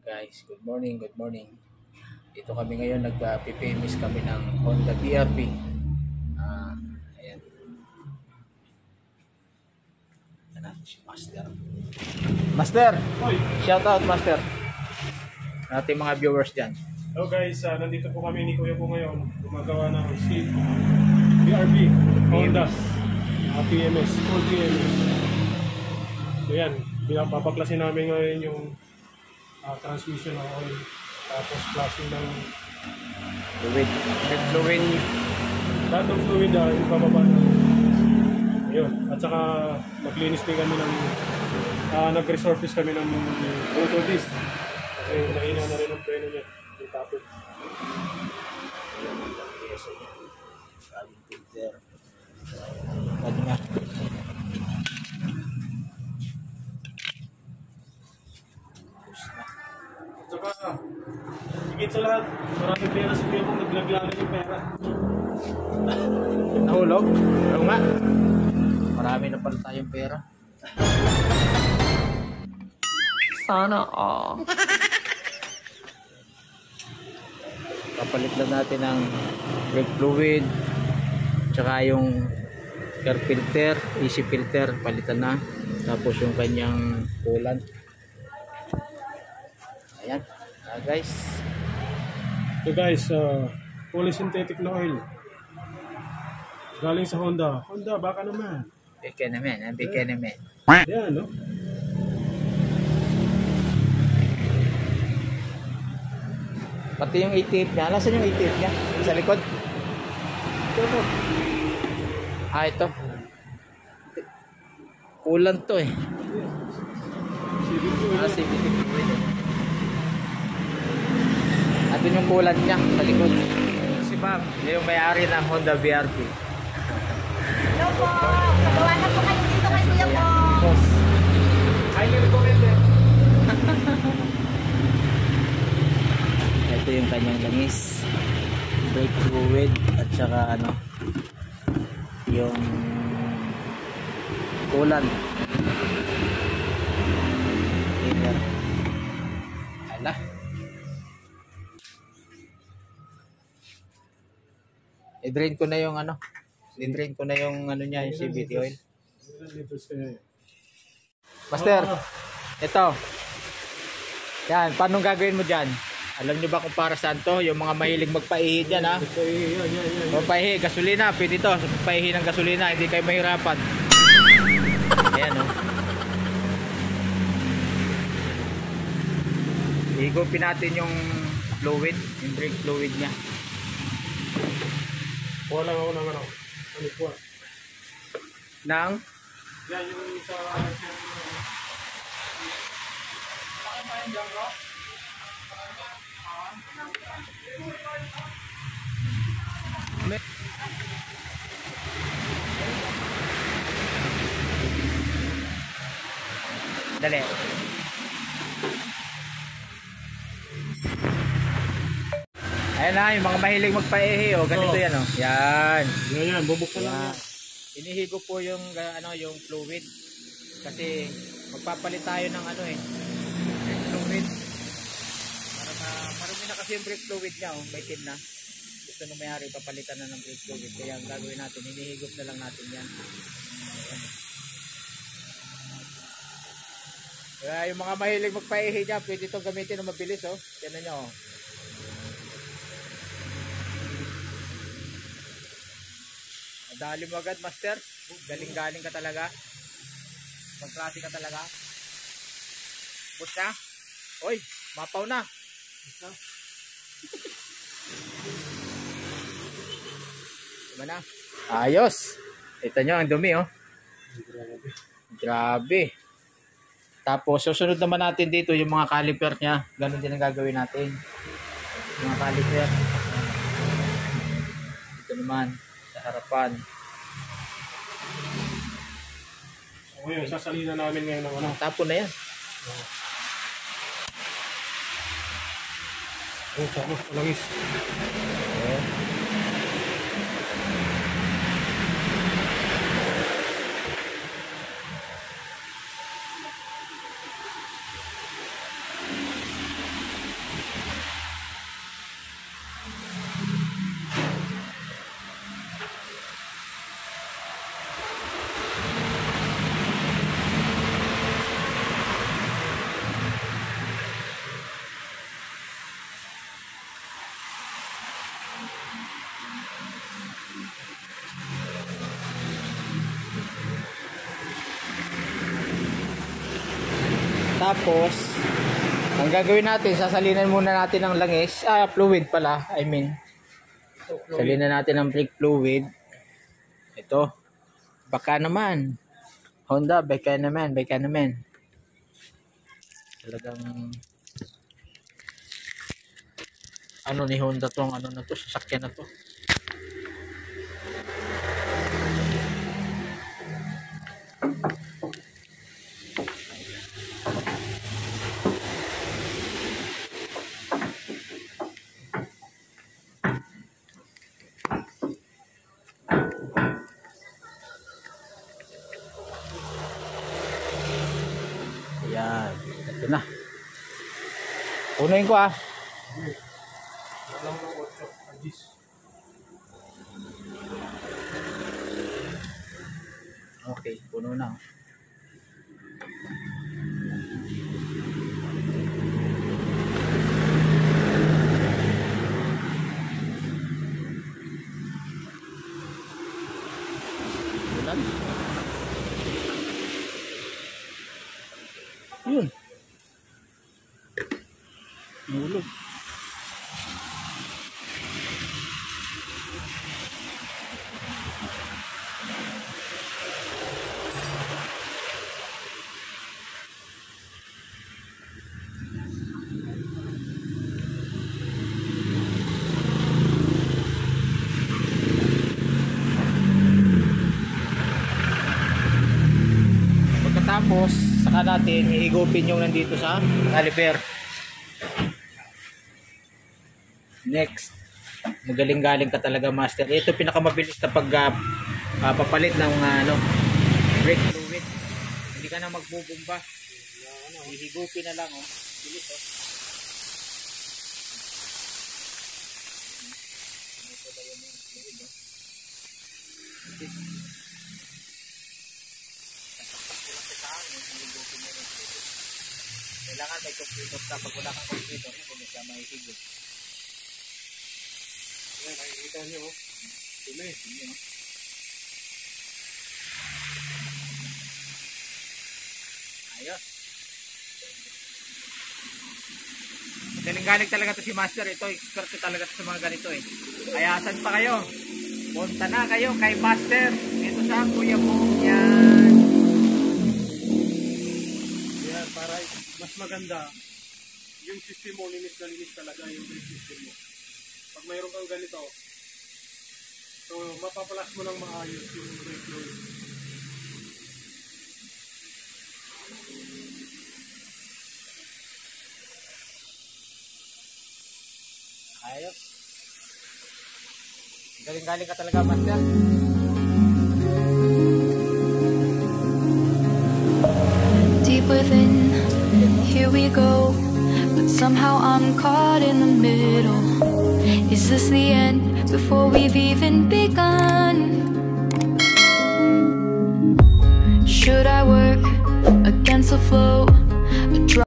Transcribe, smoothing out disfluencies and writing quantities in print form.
Guys, good morning, good morning. Dito kami ngayon, nagpa-PPMS kami ng Honda BRV. Ayan. Ayan si Master. Master! Hoy! Shout out, Master. Ating mga viewers dyan. Hello guys, nandito po kami ni Kuya po ngayon. Gumagawa ng seat BRV Honda PMS, full PMS. So yan, papaklasin namin ngayon yung transmission ng oil, tapos flashing ng Fluid. Fluid. lahat ng fluid yung bababa na. Ayun, at saka maglinis din kami ng nag-resurface kami ng motor disc kasi nahina na rin ang preno niya, yung tapos. Galing filter. Pwede nga. At saka, higit sa lahat, maraming pera si Kuya kung naglaglagan yung pera. Nahulog? Oo nga. Marami na pala tayong pera. Sana all. Kapalit lang natin ng brake fluid, tsaka yung air filter, easy filter, palitan na. Tapos yung kanyang coolant. Ayan, guys. So guys, fully synthetic na oil. Galing sa Honda. Honda, baka naman. Bike naman, bike naman. Ayan, no? Pati yung ATF niya, nasaan yung ATF niya? Sa likod? Ito. Ito. Coolant to eh. CVT oil. CVT fluid. At yun yung coolant niya sa likod. Si Bob, yung may-ari ng Honda BRV. Hello po! Magawa na po kayo dito kay Kuya po! Boss. Highly recommended. Ito yung kanyang langis, brake fluid, at saka ano, yung coolant. Cleaner. Ala. I-drain ko na yung ano. I-drain ko na yung ano niya, yung CVT oil. Master, ito. Yan, paano gagawin mo dyan? Alam nyo ba kung para saan to? Yung mga mahilig magpaihi dyan, ha? Magpaihi, gasolina. Pwede to. Magpaihi ng gasolina. Hindi kayo mahirapan. Ayan, o. Higupin natin yung fluid. Yung brake fluid niya. Wala ako ng ano. Ano po? Nang? Yan, yung sa... Dali. Ayan na, yung mga mahilig magpaihi, o. Ganito yan, o. Yan. Yan, bubuksan lang yan. Inihigo po yung, ano, yung fluid. Kasi, magpapalit tayo ng ano eh. Brake fluid. Para marumi na kasi yung brake fluid niya, o. Maitim na. Gusto nung mayari, papalitan na ng brake fluid. Kaya ang gagawin natin, inihigop na lang natin yan. Ayan. Kaya yung mga mahilig magpaihi dyan, pwede itong gamitin na mabilis, oh. Yan nyo, oh. Madali mo agad, Master. Galing-galing ka talaga. Pagklase ka talaga. Bus ka? Oy, mapaw na. Diba na? Ayos. Ito nyo, ang dumi, oh. Grabe. Tapos, susunod naman natin dito yung mga caliper niya. Ganun din ang gagawin natin. Yung mga caliper. Ito naman, sa harapan. So ngayon, sasalina namin ngayon ng ano. Tapon na yan. Oh, tapos, palangis. Okay. Tapos, ang gagawin natin, sasalinan muna natin ng langis. Fluid pala, I mean. Salinan natin ng brake fluid. Ito. Baka naman. Honda, baka naman. Talagang ano ni Honda tong ano na to, sasakyan na to. Yan, ito na. Unahin ko ah. Alam mo 8, Agis. Okay, puno na. Ulan. Yun. Nahulog. Pagkatapos, saka natin ihigupin yung nandito sa caliper. Next, magaling-galing ka talaga, master. Ito pinakamabilis na papalit ng brake fluid. Hindi ka na magbubumba. Ihigupin na lang, oh. Bilis, oh. Ito daw yung fluid, oh. Kailangan may computer ka. Pag wala kang computer, hindi ka mahihigop. Ayan, nakikita nyo. Dumi. Ayos. Galing-galing talaga to si master. Ito, expert talaga to sa mga ganito eh. Kaya saan pa kayo? Punta na kayo kay master. Ito sa Kuya Bong. Yan. Yan, para mas maganda, yung system mo, linis na linis talaga yung brake system mo. Pag mayroon kang ganito, so mapapalas mo ng maayos yung brake fluid. Ayos. Galing-galing ka talaga, master. Deep within, here we go, but somehow I'm caught in the middle. Is this the end before we've even begun? Should I work against the flow?